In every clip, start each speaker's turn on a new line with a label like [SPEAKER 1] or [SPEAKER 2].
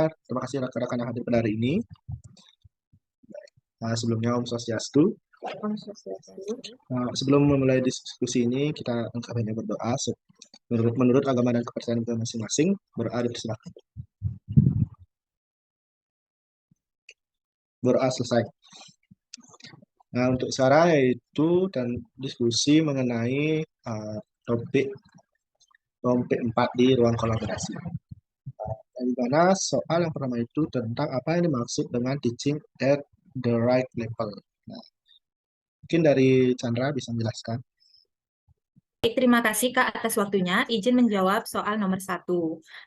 [SPEAKER 1] semuanya. Terima kasih rekan-rekan yang hadir pada hari ini. Sebelumnya Om Swastiastu. Sebelum memulai diskusi ini, kita engkau berdoa. Menurut agama dan kepercayaan kita masing-masing, berdoa dipersilakan. Berdoa selesai. Nah, untuk sekarang yaitu dan diskusi mengenai topik 4 di ruang kolaborasi. Di mana soal yang pertama itu tentang apa yang dimaksud dengan teaching at the right level. Nah, mungkin dari Chandra bisa menjelaskan.
[SPEAKER 2] Baik, terima kasih Kak atas waktunya. Izin menjawab soal nomor 1.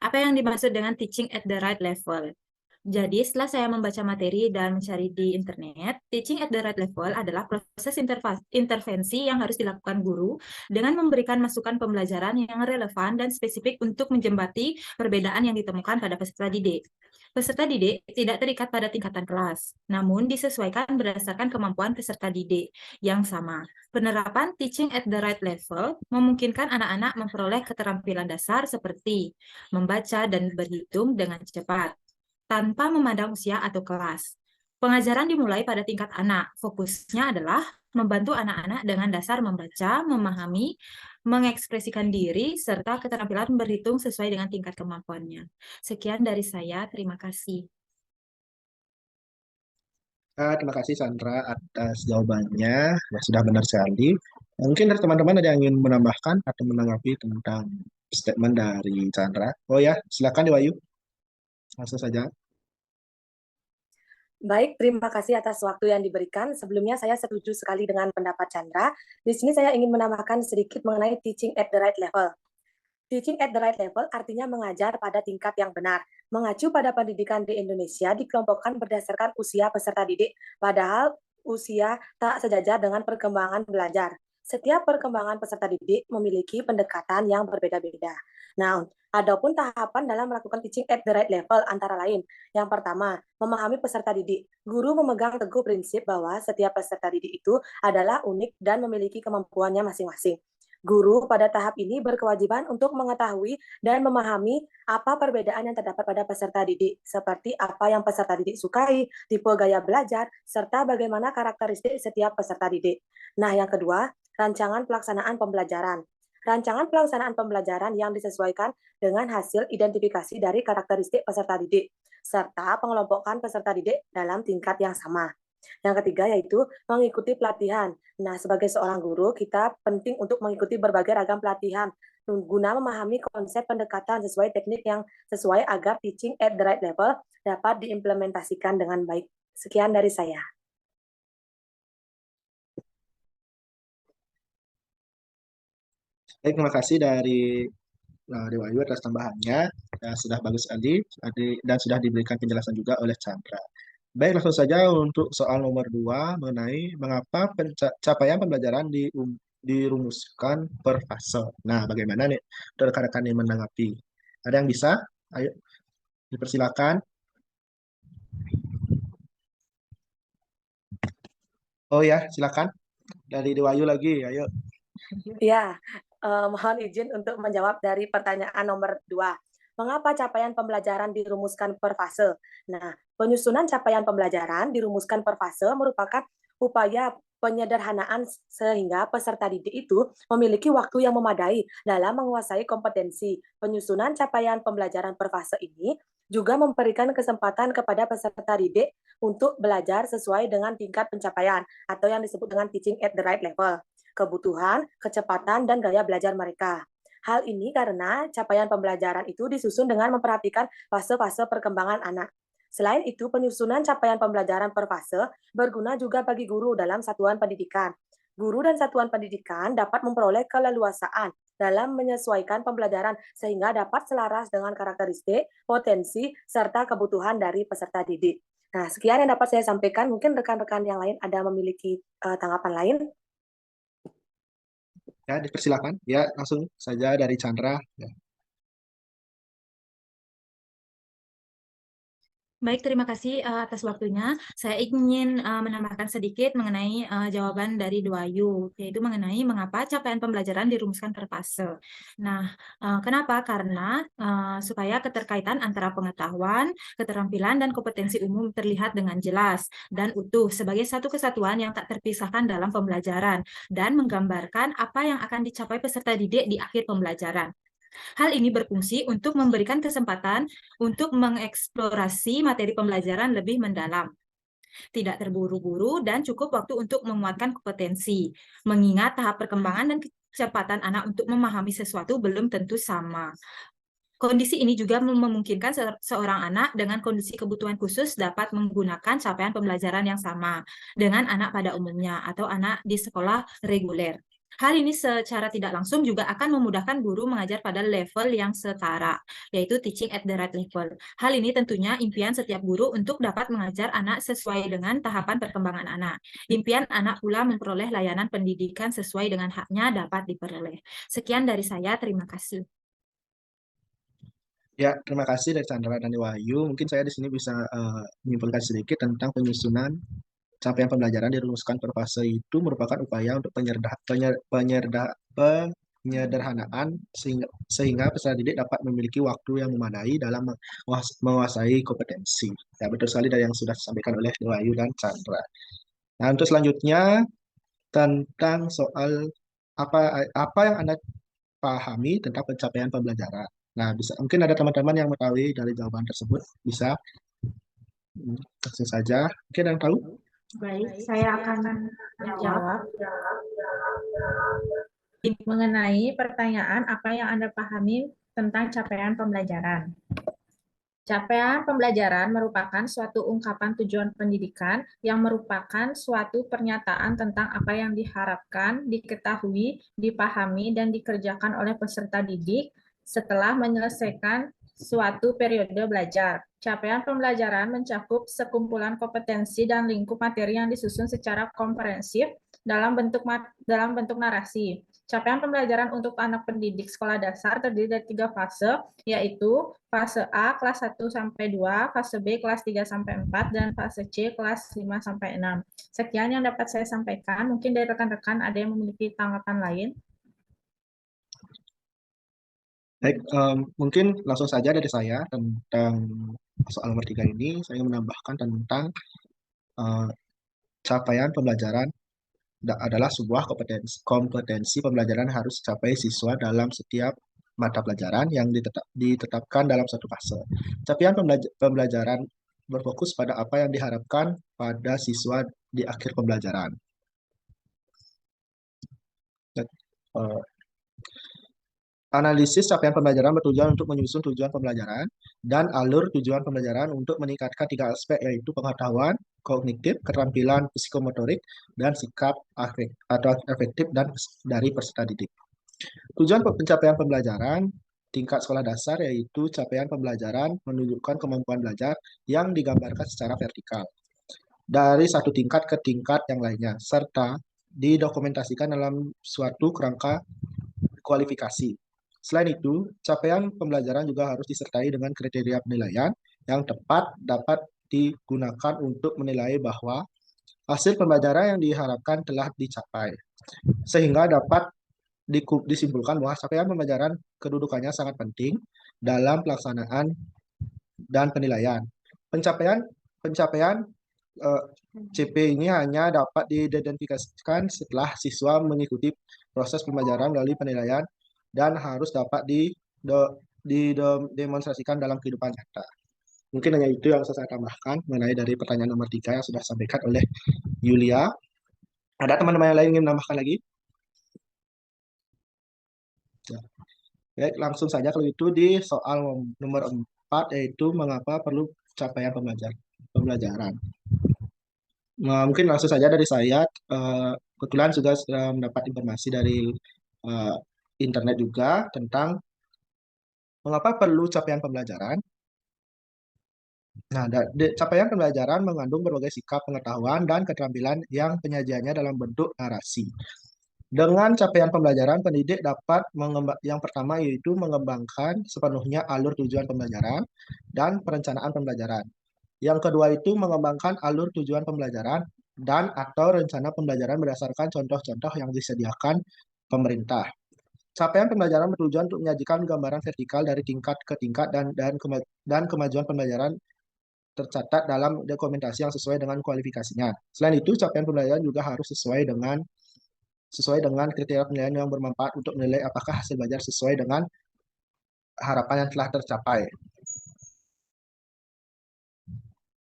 [SPEAKER 2] Apa yang dimaksud dengan teaching at the right level? Jadi, setelah saya membaca materi dan mencari di internet, teaching at the right level adalah proses intervensi yang harus dilakukan guru dengan memberikan masukan pembelajaran yang relevan dan spesifik untuk menjembati perbedaan yang ditemukan pada peserta didik. Peserta didik tidak terikat pada tingkatan kelas, namun disesuaikan berdasarkan kemampuan peserta didik yang sama. Penerapan teaching at the right level memungkinkan anak-anak memperoleh keterampilan dasar seperti membaca dan berhitung dengan cepat, tanpa memandang usia atau kelas. Pengajaran dimulai pada tingkat anak. Fokusnya adalah membantu anak-anak dengan dasar membaca, memahami, mengekspresikan diri, serta keterampilan berhitung sesuai dengan tingkat kemampuannya. Sekian dari saya, terima kasih.
[SPEAKER 1] Terima kasih Sandra atas jawabannya, ya, sudah benar sekali. Mungkin dari teman-teman ada yang ingin menambahkan atau menanggapi tentang statement dari Chandra. Oh ya, silakan Dewayu. Langsung saja.
[SPEAKER 3] Baik, terima kasih atas waktu yang diberikan. Sebelumnya saya setuju sekali dengan pendapat Chandra. Di sini saya ingin menambahkan sedikit mengenai teaching at the right level. Teaching at the right level artinya mengajar pada tingkat yang benar. Mengacu pada pendidikan di Indonesia dikelompokkan berdasarkan usia peserta didik, padahal usia tak sejajar dengan perkembangan belajar. Setiap perkembangan peserta didik memiliki pendekatan yang berbeda-beda. Nah, adapun tahapan dalam melakukan teaching at the right level antara lain. Yang pertama, memahami peserta didik. Guru memegang teguh prinsip bahwa setiap peserta didik itu adalah unik dan memiliki kemampuannya masing-masing. Guru pada tahap ini berkewajiban untuk mengetahui dan memahami apa perbedaan yang terdapat pada peserta didik, seperti apa yang peserta didik sukai, tipe gaya belajar, serta bagaimana karakteristik setiap peserta didik. Nah, yang kedua, rancangan pelaksanaan pembelajaran. Rancangan pelaksanaan pembelajaran yang disesuaikan dengan hasil identifikasi dari karakteristik peserta didik, serta pengelompokan peserta didik dalam tingkat yang sama. Yang ketiga yaitu mengikuti pelatihan. Nah, sebagai seorang guru, kita penting untuk mengikuti berbagai ragam pelatihan guna memahami konsep pendekatan sesuai teknik yang sesuai agar teaching at the right level dapat diimplementasikan dengan baik. Sekian dari saya.
[SPEAKER 1] Baik, terima kasih dari Dewayu atas tambahannya. Ya, sudah bagus sekali dan sudah diberikan penjelasan juga oleh Chandra. Baik, langsung saja untuk soal nomor 2 mengenai mengapa capaian pembelajaran dirumuskan per fase. Nah, bagaimana nih rekan-rekan yang menanggapi? Ada yang bisa? Ayo, dipersilakan. Oh ya, silakan. Dari Dewayu lagi, ayo.
[SPEAKER 3] Ya, mohon izin untuk menjawab dari pertanyaan nomor 2. Mengapa capaian pembelajaran dirumuskan per fase? Nah, penyusunan capaian pembelajaran dirumuskan per fase merupakan upaya penyederhanaan sehingga peserta didik itu memiliki waktu yang memadai dalam menguasai kompetensi. Penyusunan capaian pembelajaran per fase ini juga memberikan kesempatan kepada peserta didik untuk belajar sesuai dengan tingkat pencapaian atau yang disebut dengan teaching at the right level, kebutuhan, kecepatan, dan gaya belajar mereka. Hal ini karena capaian pembelajaran itu disusun dengan memperhatikan fase-fase perkembangan anak. Selain itu, penyusunan capaian pembelajaran per fase berguna juga bagi guru dalam satuan pendidikan. Guru dan satuan pendidikan dapat memperoleh keleluasaan dalam menyesuaikan pembelajaran sehingga dapat selaras dengan karakteristik, potensi, serta kebutuhan dari peserta didik. Nah, sekian yang dapat saya sampaikan. Mungkin rekan-rekan yang lain ada memiliki tanggapan lain.
[SPEAKER 1] Ya, dipersilakan. Ya, langsung saja dari Chandra. Ya.
[SPEAKER 2] Baik, terima kasih atas waktunya. Saya ingin menambahkan sedikit mengenai jawaban dari Duayu, yaitu mengenai mengapa capaian pembelajaran dirumuskan per fase. Nah, kenapa? Karena supaya keterkaitan antara pengetahuan, keterampilan, dan kompetensi umum terlihat dengan jelas dan utuh sebagai satu kesatuan yang tak terpisahkan dalam pembelajaran dan menggambarkan apa yang akan dicapai peserta didik di akhir pembelajaran. Hal ini berfungsi untuk memberikan kesempatan untuk mengeksplorasi materi pembelajaran lebih mendalam, tidak terburu-buru, dan cukup waktu untuk menguatkan kompetensi, mengingat tahap perkembangan dan kecepatan anak untuk memahami sesuatu belum tentu sama. Kondisi ini juga memungkinkan seorang anak dengan kondisi kebutuhan khusus dapat menggunakan capaian pembelajaran yang sama dengan anak pada umumnya atau anak di sekolah reguler. Hal ini secara tidak langsung juga akan memudahkan guru mengajar pada level yang setara, yaitu teaching at the right level. Hal ini tentunya impian setiap guru untuk dapat mengajar anak sesuai dengan tahapan perkembangan anak. Impian anak pula memperoleh layanan pendidikan sesuai dengan haknya dapat diperoleh. Sekian dari saya, terima kasih.
[SPEAKER 1] Ya, terima kasih dari Chandra dan Wahyu. Mungkin saya di sini bisa menyimpulkan sedikit tentang penyusunan capaian pembelajaran dirumuskan per fase itu merupakan upaya untuk penyederhanaan sehingga peserta didik dapat memiliki waktu yang memadai dalam menguasai kompetensi. Ya, betul sekali dari yang sudah disampaikan oleh Wahyu dan Chandra. Nah, untuk selanjutnya tentang soal apa yang Anda pahami tentang pencapaian pembelajaran. Nah, mungkin ada teman-teman yang mengetahui dari jawaban tersebut, bisa langsung saja. Mungkin ada yang tahu?
[SPEAKER 4] Baik, saya akan menjawab mengenai pertanyaan apa yang Anda pahami tentang capaian pembelajaran. Capaian pembelajaran merupakan suatu ungkapan tujuan pendidikan yang merupakan suatu pernyataan tentang apa yang diharapkan, diketahui, dipahami, dan dikerjakan oleh peserta didik setelah menyelesaikan suatu periode belajar. Capaian pembelajaran mencakup sekumpulan kompetensi dan lingkup materi yang disusun secara komprehensif dalam bentuk narasi. Capaian pembelajaran untuk anak pendidik sekolah dasar terdiri dari 3 fase, yaitu fase A kelas 1 sampai 2, fase B kelas 3 sampai 4, dan fase C kelas 5 sampai 6. Sekian yang dapat saya sampaikan. Mungkin dari rekan-rekan ada yang memiliki tanggapan lain.
[SPEAKER 1] Baik, mungkin langsung saja dari saya tentang soal nomor 3 ini, saya ingin menambahkan tentang capaian pembelajaran adalah sebuah kompetensi pembelajaran harus dicapai siswa dalam setiap mata pelajaran yang ditetapkan dalam satu fase. Capaian pembelajaran berfokus pada apa yang diharapkan pada siswa di akhir pembelajaran. Analisis capaian pembelajaran bertujuan untuk menyusun tujuan pembelajaran dan alur tujuan pembelajaran untuk meningkatkan 3 aspek, yaitu pengetahuan, kognitif, keterampilan psikomotorik, dan sikap efektif dari peserta didik. Tujuan pencapaian pembelajaran tingkat sekolah dasar yaitu capaian pembelajaran menunjukkan kemampuan belajar yang digambarkan secara vertikal dari satu tingkat ke tingkat yang lainnya, serta didokumentasikan dalam suatu kerangka kualifikasi. Selain itu, capaian pembelajaran juga harus disertai dengan kriteria penilaian yang tepat dapat digunakan untuk menilai bahwa hasil pembelajaran yang diharapkan telah dicapai, sehingga dapat disimpulkan bahwa capaian pembelajaran kedudukannya sangat penting dalam pelaksanaan dan penilaian. Pencapaian CP ini hanya dapat diidentifikasikan setelah siswa mengikuti proses pembelajaran melalui penilaian dan harus dapat didemonstrasikan dalam kehidupan nyata. Mungkin hanya itu yang saya tambahkan mengenai dari pertanyaan nomor 3 yang sudah disampaikan oleh Yulia. Ada teman-teman yang lain ingin menambahkan lagi? Ya. Baik, langsung saja kalau itu di soal nomor 4, yaitu mengapa perlu capaian pembelajaran. Nah, mungkin langsung saja dari saya, kebetulan juga sudah mendapat informasi dari internet juga tentang mengapa perlu capaian pembelajaran. Nah, capaian pembelajaran mengandung berbagai sikap pengetahuan dan keterampilan yang penyajiannya dalam bentuk narasi. Dengan capaian pembelajaran, pendidik dapat yang pertama yaitu mengembangkan sepenuhnya alur tujuan pembelajaran dan perencanaan pembelajaran. Yang kedua itu mengembangkan alur tujuan pembelajaran dan atau rencana pembelajaran berdasarkan contoh-contoh yang disediakan pemerintah. Capaian pembelajaran bertujuan untuk menyajikan gambaran vertikal dari tingkat ke tingkat dan kemajuan pembelajaran tercatat dalam dokumentasi yang sesuai dengan kualifikasinya. Selain itu, capaian pembelajaran juga harus sesuai dengan kriteria penilaian yang bermanfaat untuk menilai apakah hasil belajar sesuai dengan harapan yang telah tercapai.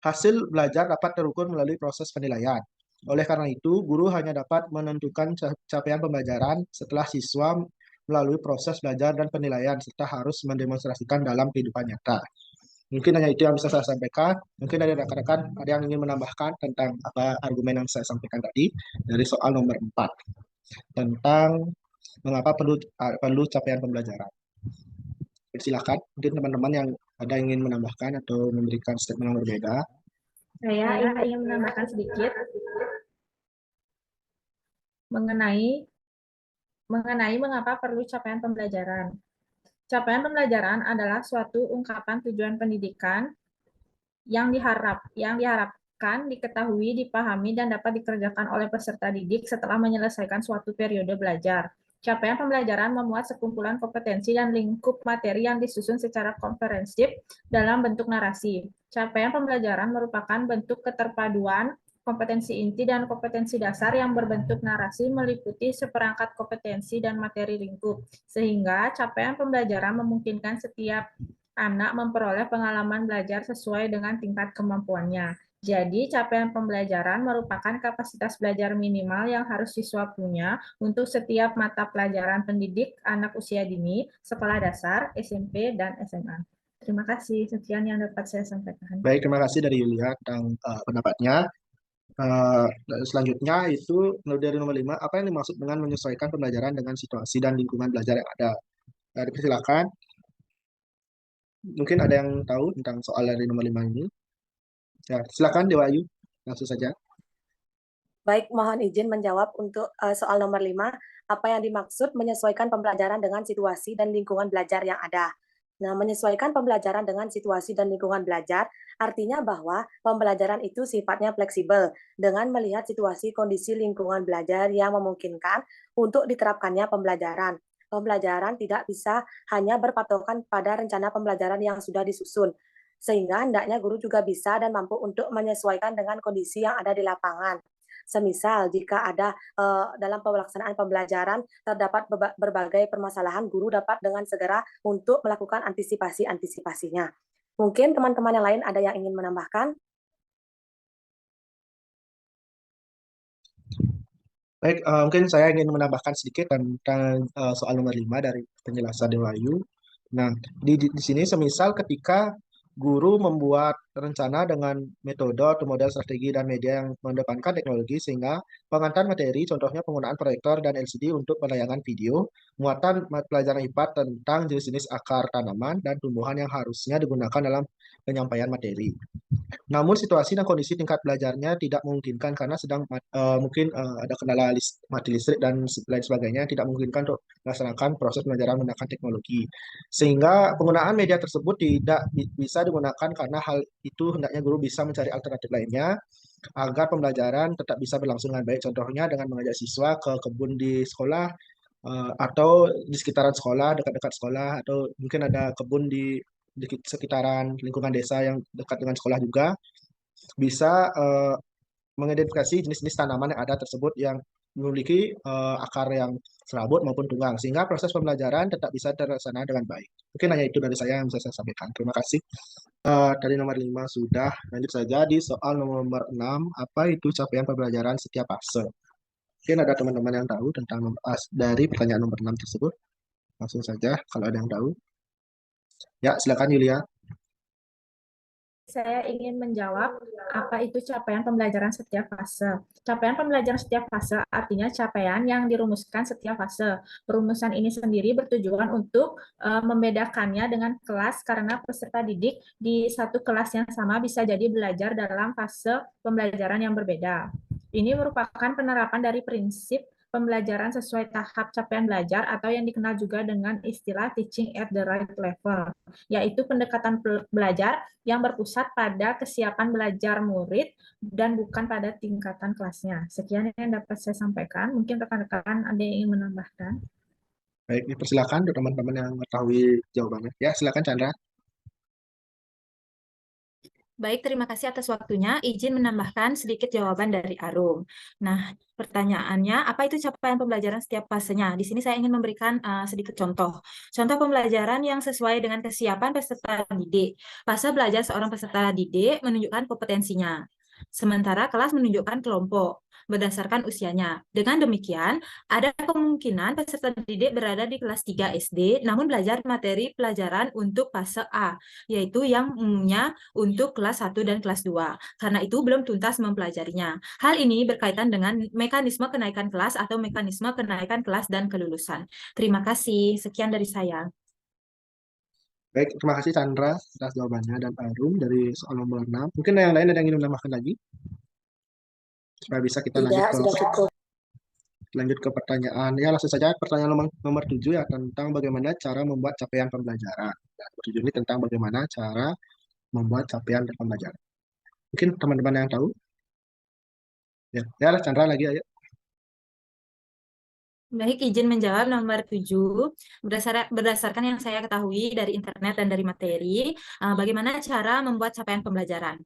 [SPEAKER 1] Hasil belajar dapat terukur melalui proses penilaian. Oleh karena itu, guru hanya dapat menentukan capaian pembelajaran setelah siswa melalui proses belajar dan penilaian, serta harus mendemonstrasikan dalam kehidupan nyata. Mungkin hanya itu yang bisa saya sampaikan. Mungkin dari rekan-rekan ada yang ingin menambahkan tentang apa argumen yang saya sampaikan tadi dari soal nomor 4 tentang mengapa perlu capaian pembelajaran. Silakan, mungkin teman-teman yang ada ingin menambahkan atau memberikan statement yang berbeda.
[SPEAKER 4] Saya ingin menambahkan sedikit mengenai mengapa perlu capaian pembelajaran. Capaian pembelajaran adalah suatu ungkapan tujuan pendidikan yang diharapkan diketahui, dipahami, dan dapat dikerjakan oleh peserta didik setelah menyelesaikan suatu periode belajar. Capaian pembelajaran memuat sekumpulan kompetensi dan lingkup materi yang disusun secara komprehensif dalam bentuk narasi. Capaian pembelajaran merupakan bentuk keterpaduan kompetensi inti dan kompetensi dasar yang berbentuk narasi meliputi seperangkat kompetensi dan materi lingkup, sehingga capaian pembelajaran memungkinkan setiap anak memperoleh pengalaman belajar sesuai dengan tingkat kemampuannya. Jadi, capaian pembelajaran merupakan kapasitas belajar minimal yang harus siswa punya untuk setiap mata pelajaran pendidik anak usia dini, sekolah dasar, SMP, dan SMA. Terima kasih. Sekian yang dapat saya sampaikan.
[SPEAKER 1] Baik, terima kasih dari Yulia tentang pendapatnya. Selanjutnya itu dari nomor 5, apa yang dimaksud dengan menyesuaikan pembelajaran dengan situasi dan lingkungan belajar yang ada? Silakan. Mungkin ada yang tahu tentang soal dari nomor 5 ini? Ya, silakan Dewa Ayu, langsung saja.
[SPEAKER 3] Baik, mohon izin menjawab untuk soal nomor 5, apa yang dimaksud menyesuaikan pembelajaran dengan situasi dan lingkungan belajar yang ada. Nah, menyesuaikan pembelajaran dengan situasi dan lingkungan belajar artinya bahwa pembelajaran itu sifatnya fleksibel dengan melihat situasi kondisi lingkungan belajar yang memungkinkan untuk diterapkannya pembelajaran. Pembelajaran tidak bisa hanya berpatokan pada rencana pembelajaran yang sudah disusun, sehingga hendaknya guru juga bisa dan mampu untuk menyesuaikan dengan kondisi yang ada di lapangan. Semisal jika ada dalam pelaksanaan pembelajaran terdapat berbagai permasalahan, guru dapat dengan segera untuk melakukan antisipasinya. Mungkin teman-teman yang lain ada yang ingin menambahkan?
[SPEAKER 1] Baik, mungkin saya ingin menambahkan sedikit tentang soal nomor 5 dari penjelasan Dewa Ayu. Nah, di sini semisal ketika guru membuat rencana dengan metode atau model strategi dan media yang mendepankan teknologi sehingga pengantar materi, contohnya penggunaan proyektor dan LCD untuk penayangan video, muatan pelajaran IPA tentang jenis-jenis akar tanaman dan tumbuhan yang harusnya digunakan dalam penyampaian materi. Namun situasi dan kondisi tingkat belajarnya tidak memungkinkan karena mungkin ada kendala mati listrik dan lain sebagainya, tidak memungkinkan untuk melaksanakan proses pembelajaran menggunakan teknologi. Sehingga penggunaan media tersebut tidak bisa digunakan karena hal itu hendaknya guru bisa mencari alternatif lainnya agar pembelajaran tetap bisa berlangsung dengan baik. Contohnya dengan mengajak siswa ke kebun di sekolah atau di sekitaran sekolah, dekat-dekat sekolah, atau mungkin ada kebun di sekitaran lingkungan desa yang dekat dengan sekolah juga, bisa mengidentifikasi jenis-jenis tanaman yang ada tersebut yang memiliki akar yang serabut maupun tunggang, sehingga proses pembelajaran tetap bisa terlaksana dengan baik. Mungkin hanya itu dari saya yang bisa saya sampaikan. Terima kasih. Dari nomor 5 sudah, lanjut saja di soal nomor 6, apa itu capaian pembelajaran setiap fase? Mungkin ada teman-teman yang tahu tentang dari pertanyaan nomor 6 tersebut. Langsung saja kalau ada yang tahu. Ya, silakan Yulia.
[SPEAKER 4] Saya ingin menjawab apa itu capaian pembelajaran setiap fase. Capaian pembelajaran setiap fase artinya capaian yang dirumuskan setiap fase. Perumusan ini sendiri bertujuan untuk membedakannya dengan kelas karena peserta didik di satu kelas yang sama bisa jadi belajar dalam fase pembelajaran yang berbeda. Ini merupakan penerapan dari prinsip pembelajaran sesuai tahap capaian belajar atau yang dikenal juga dengan istilah teaching at the right level, yaitu pendekatan belajar yang berpusat pada kesiapan belajar murid dan bukan pada tingkatan kelasnya. Sekian yang dapat saya sampaikan. Mungkin rekan-rekan ada yang ingin menambahkan.
[SPEAKER 1] Baik, dipersilakan untuk teman-teman yang mengetahui jawabannya. Ya, silakan Chandra.
[SPEAKER 2] Baik, terima kasih atas waktunya. Izin menambahkan sedikit jawaban dari Arum. Nah, pertanyaannya, apa itu capaian pembelajaran setiap fasenya? Di sini saya ingin memberikan sedikit contoh. Contoh pembelajaran yang sesuai dengan kesiapan peserta didik. Fase belajar seorang peserta didik menunjukkan kompetensinya. Sementara kelas menunjukkan kelompok berdasarkan usianya. Dengan demikian, ada kemungkinan peserta didik berada di kelas 3 SD, namun belajar materi pelajaran untuk fase A, yaitu yang umumnya untuk kelas 1 dan kelas 2. Karena itu belum tuntas mempelajarinya. Hal ini berkaitan dengan mekanisme kenaikan kelas atau mekanisme kenaikan kelas dan kelulusan. Terima kasih. Sekian dari saya.
[SPEAKER 1] Baik, terima kasih Chandra atas jawabannya dan Arum dari soal nomor 6. Mungkin yang lain ada yang ingin menambahkan lagi? Supaya bisa kita
[SPEAKER 3] Tidak, sudah cukup.
[SPEAKER 1] lanjut ke pertanyaan. Ya, langsung saja pertanyaan nomor 7 ya, tentang bagaimana cara membuat capaian pembelajaran. Dan nomor 7 ini tentang bagaimana cara membuat capaian pembelajaran. Mungkin teman-teman yang tahu? Ya, Chandra lagi ayo.
[SPEAKER 2] Baik, izin menjawab nomor 7. Berdasarkan yang saya ketahui dari internet dan dari materi, bagaimana cara membuat capaian pembelajaran.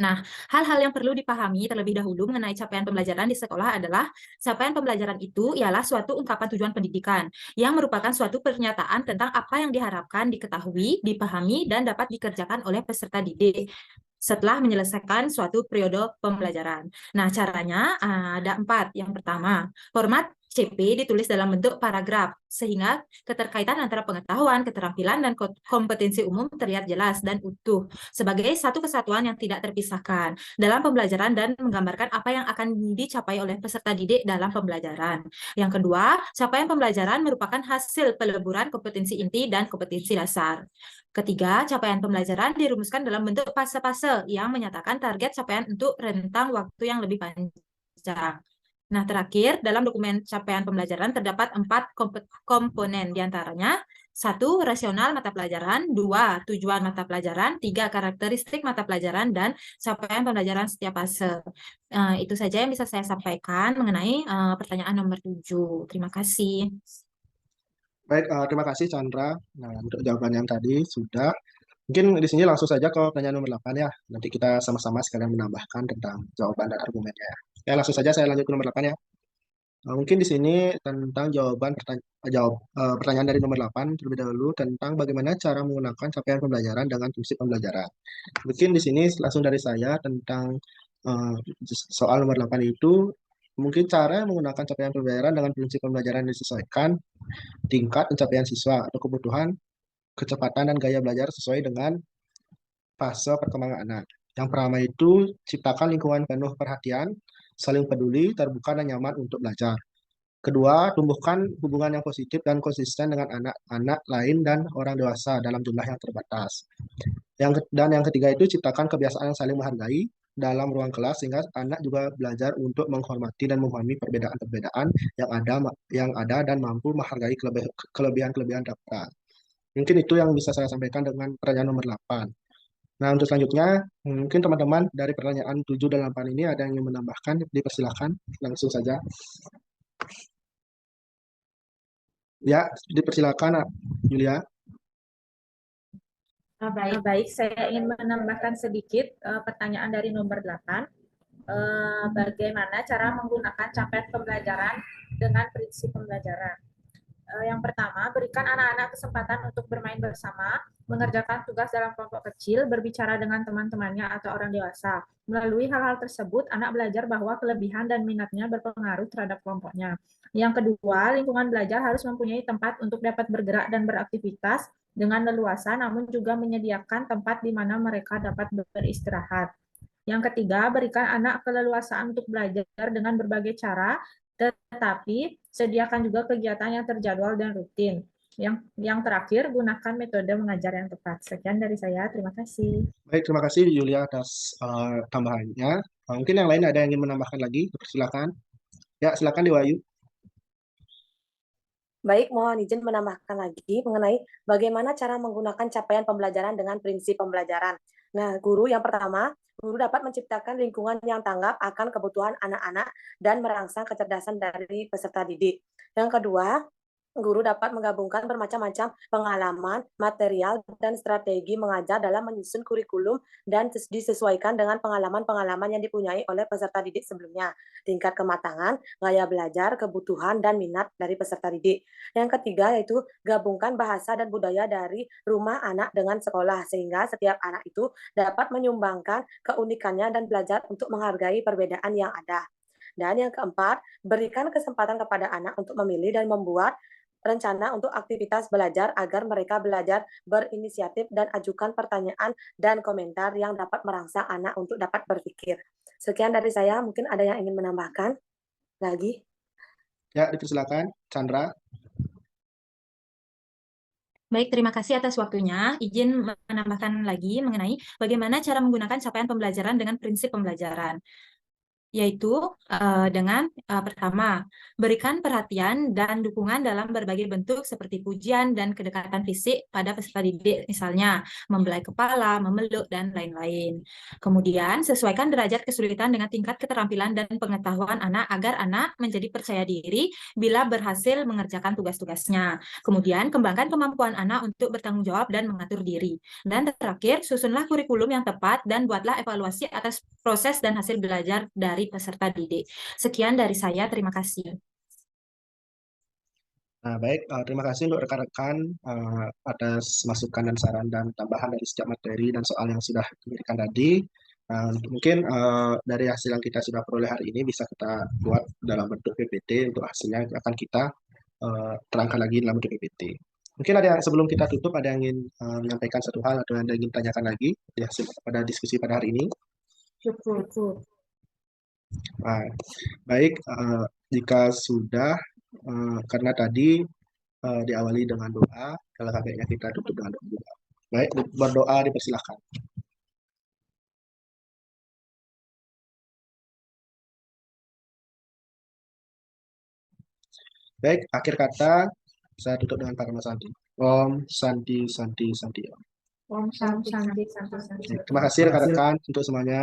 [SPEAKER 2] Nah, hal-hal yang perlu dipahami terlebih dahulu mengenai capaian pembelajaran di sekolah adalah capaian pembelajaran itu ialah suatu ungkapan tujuan pendidikan yang merupakan suatu pernyataan tentang apa yang diharapkan diketahui, dipahami, dan dapat dikerjakan oleh peserta didik setelah menyelesaikan suatu periode pembelajaran. Nah, caranya ada 4. Yang pertama, format CP ditulis dalam bentuk paragraf, sehingga keterkaitan antara pengetahuan, keterampilan, dan kompetensi umum terlihat jelas dan utuh sebagai satu kesatuan yang tidak terpisahkan dalam pembelajaran dan menggambarkan apa yang akan dicapai oleh peserta didik dalam pembelajaran. Yang kedua, capaian pembelajaran merupakan hasil peleburan kompetensi inti dan kompetensi dasar. Ketiga, capaian pembelajaran dirumuskan dalam bentuk fase-fase yang menyatakan target capaian untuk rentang waktu yang lebih panjang. Nah, terakhir, dalam dokumen capaian pembelajaran terdapat 4 komponen, diantaranya 1. Rasional mata pelajaran, 2. Tujuan mata pelajaran, 3. Karakteristik mata pelajaran, dan capaian pembelajaran setiap fase. Itu saja yang bisa saya sampaikan mengenai pertanyaan nomor 7. Terima kasih.
[SPEAKER 1] Baik, terima kasih Chandra. Nah, untuk jawaban yang tadi sudah. Mungkin di sini langsung saja ke pertanyaan nomor 8 ya. Nanti kita sama-sama sekalian menambahkan tentang jawaban dan argumennya. Ya, langsung saja saya lanjut ke nomor 8 ya. Mungkin di sini tentang pertanyaan dari nomor 8 terlebih dahulu tentang bagaimana cara menggunakan capaian pembelajaran dengan fungsi pembelajaran. Mungkin di sini langsung dari saya tentang eh, soal nomor 8 itu mungkin cara menggunakan capaian pembelajaran dengan fungsi pembelajaran disesuaikan tingkat pencapaian siswa atau kebutuhan, kecepatan dan gaya belajar sesuai dengan fase perkembangan anak. Yang pertama itu ciptakan lingkungan penuh perhatian, saling peduli, terbuka dan nyaman untuk belajar. Kedua, tumbuhkan hubungan yang positif dan konsisten dengan anak-anak lain dan orang dewasa dalam jumlah yang terbatas. Dan yang ketiga itu ciptakan kebiasaan saling menghargai dalam ruang kelas sehingga anak juga belajar untuk menghormati dan memahami perbedaan-perbedaan yang ada dan mampu menghargai kelebihan-kelebihan dapat. Mungkin itu yang bisa saya sampaikan dengan pertanyaan nomor 8. Nah, untuk selanjutnya, mungkin teman-teman dari pertanyaan 7 dan 8 ini ada yang ingin menambahkan, dipersilakan langsung saja. Ya, dipersilakan, Yulia.
[SPEAKER 4] Baik, saya ingin menambahkan sedikit pertanyaan dari nomor 8. Bagaimana cara menggunakan capaian pembelajaran dengan prinsip pembelajaran? Yang pertama, berikan anak-anak kesempatan untuk bermain bersama, mengerjakan tugas dalam kelompok kecil, berbicara dengan teman-temannya atau orang dewasa. Melalui hal-hal tersebut, anak belajar bahwa kelebihan dan minatnya berpengaruh terhadap kelompoknya. Yang kedua, lingkungan belajar harus mempunyai tempat untuk dapat bergerak dan beraktivitas dengan leluasa, namun juga menyediakan tempat di mana mereka dapat beristirahat. Yang ketiga, berikan anak keleluasaan untuk belajar dengan berbagai cara, tetapi sediakan juga kegiatan yang terjadwal dan rutin. Yang terakhir, gunakan metode mengajar yang tepat. Sekian dari saya, terima kasih.
[SPEAKER 1] Baik, terima kasih Yulia atas tambahannya. Mungkin yang lain ada yang ingin menambahkan lagi, silakan. Ya, silakan Di Wahyu.
[SPEAKER 3] Baik, mohon izin menambahkan lagi mengenai bagaimana cara menggunakan capaian pembelajaran dengan prinsip pembelajaran. Nah, yang pertama, guru dapat menciptakan lingkungan yang tanggap akan kebutuhan anak-anak dan merangsang kecerdasan dari peserta didik. Yang kedua, guru dapat menggabungkan bermacam-macam pengalaman, material, dan strategi mengajar dalam menyusun kurikulum dan disesuaikan dengan pengalaman-pengalaman yang dipunyai oleh peserta didik sebelumnya. Tingkat kematangan, gaya belajar, kebutuhan, dan minat dari peserta didik. Yang ketiga yaitu gabungkan bahasa dan budaya dari rumah anak dengan sekolah, sehingga setiap anak itu dapat menyumbangkan keunikannya dan belajar untuk menghargai perbedaan yang ada. Dan yang keempat, berikan kesempatan kepada anak untuk memilih dan membuat rencana untuk aktivitas belajar agar mereka belajar berinisiatif dan ajukan pertanyaan dan komentar yang dapat merangsang anak untuk dapat berpikir. Sekian dari saya, mungkin ada yang ingin menambahkan lagi?
[SPEAKER 1] Ya, dipersilakan. Chandra.
[SPEAKER 2] Baik, terima kasih atas waktunya. Izin menambahkan lagi mengenai bagaimana cara menggunakan capaian pembelajaran dengan prinsip pembelajaran. Yaitu dengan pertama, berikan perhatian dan dukungan dalam berbagai bentuk seperti pujian dan kedekatan fisik pada peserta didik, misalnya membelai kepala, memeluk, dan lain-lain. Kemudian, sesuaikan derajat kesulitan dengan tingkat keterampilan dan pengetahuan anak agar anak menjadi percaya diri bila berhasil mengerjakan tugas-tugasnya. Kemudian, kembangkan kemampuan anak untuk bertanggung jawab dan mengatur diri. Dan terakhir, susunlah kurikulum yang tepat dan buatlah evaluasi atas proses dan hasil belajar dari peserta didik. Sekian dari saya, terima kasih.
[SPEAKER 1] Nah, baik, terima kasih untuk rekan-rekan atas masukan dan saran dan tambahan dari setiap materi dan soal yang sudah diberikan tadi. Mungkin dari hasil yang kita sudah peroleh hari ini bisa kita buat dalam bentuk PPT, untuk hasilnya akan kita terangkan lagi dalam bentuk PPT. Mungkin ada yang sebelum kita tutup, ada yang ingin menyampaikan satu hal atau yang ingin tanyakan lagi di hasil pada diskusi pada hari ini.
[SPEAKER 4] Cukup.
[SPEAKER 1] Nah, baik, jika sudah, karena tadi diawali dengan doa, kalau kakeknya kita tutup dengan doa. Baik, berdoa dipersilahkan. Baik, akhir kata saya tutup dengan Parama Santi. Om Santi Santi Santi.
[SPEAKER 4] Om Santi, Santi, Santi.
[SPEAKER 1] Terima kasih rekan-rekan untuk semuanya.